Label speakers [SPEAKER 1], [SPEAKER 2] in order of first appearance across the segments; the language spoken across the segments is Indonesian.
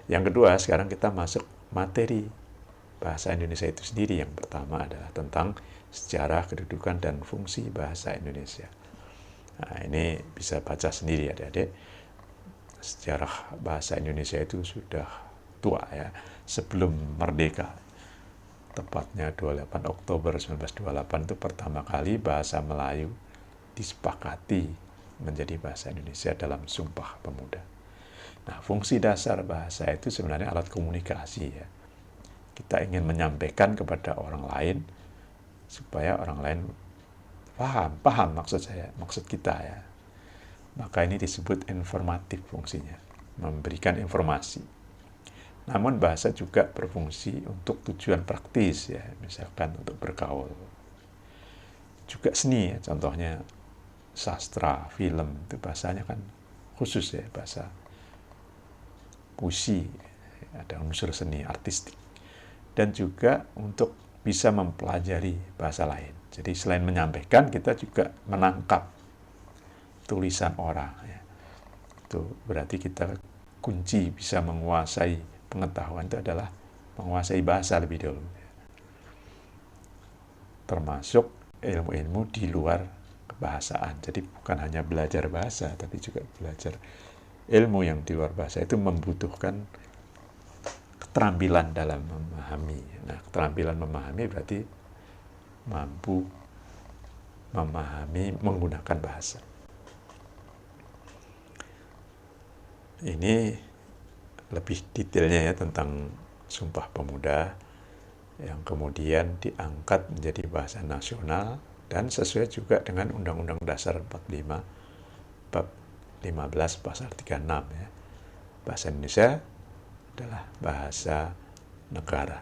[SPEAKER 1] Yang kedua, sekarang kita masuk materi bahasa Indonesia itu sendiri. Yang pertama adalah tentang sejarah, kedudukan, dan fungsi bahasa Indonesia. Nah, ini bisa baca sendiri adik-adik. Sejarah bahasa Indonesia itu sudah tua ya, sebelum merdeka. Tepatnya 28 Oktober 1928 itu pertama kali bahasa Melayu disepakati menjadi bahasa Indonesia dalam Sumpah Pemuda. Nah, fungsi dasar bahasa itu sebenarnya alat komunikasi ya. Kita ingin menyampaikan kepada orang lain supaya orang lain paham maksud kita ya. Maka ini disebut informatif fungsinya, memberikan informasi. Namun bahasa juga berfungsi untuk tujuan praktis ya, misalkan untuk bergaul. Juga seni ya, contohnya sastra, film, itu bahasanya kan khusus ya, bahasa puisi, ada unsur seni artistik. Dan juga untuk bisa mempelajari bahasa lain. Jadi selain menyampaikan, kita juga menangkap tulisan orang ya. Itu berarti kita kunci bisa menguasai pengetahuan itu adalah menguasai bahasa lebih dulu. Termasuk ilmu-ilmu di luar kebahasaan. Jadi bukan hanya belajar bahasa, tapi juga belajar ilmu yang di luar bahasa itu membutuhkan keterampilan dalam memahami. Nah, keterampilan memahami berarti mampu memahami menggunakan bahasa. Ini lebih detailnya ya tentang Sumpah Pemuda yang kemudian diangkat menjadi bahasa nasional dan sesuai juga dengan Undang-Undang Dasar 45 bab 15 pasal 36 ya. Bahasa Indonesia adalah bahasa negara.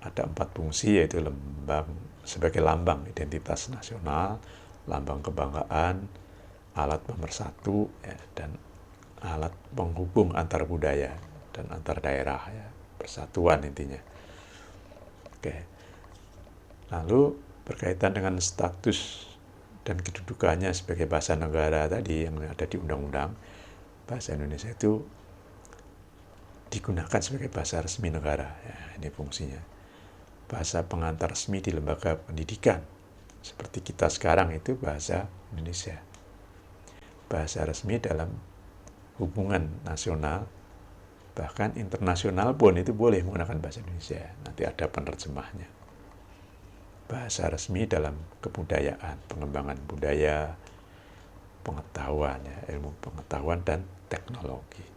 [SPEAKER 1] Ada 4 fungsi yaitu sebagai lambang identitas nasional, lambang kebanggaan, alat pemersatu ya, dan alat penghubung antar budaya dan antar daerah ya, persatuan intinya. Oke. Lalu berkaitan dengan status dan kedudukannya sebagai bahasa negara tadi yang ada di undang-undang, bahasa Indonesia itu digunakan sebagai bahasa resmi negara. Ya, ini fungsinya. Bahasa pengantar resmi di lembaga pendidikan. Seperti kita sekarang itu bahasa Indonesia. Bahasa resmi dalam hubungan nasional, bahkan internasional pun itu boleh menggunakan bahasa Indonesia. Nanti ada penerjemahnya. Bahasa resmi dalam kebudayaan, pengembangan budaya, pengetahuan, ya, ilmu pengetahuan dan teknologi.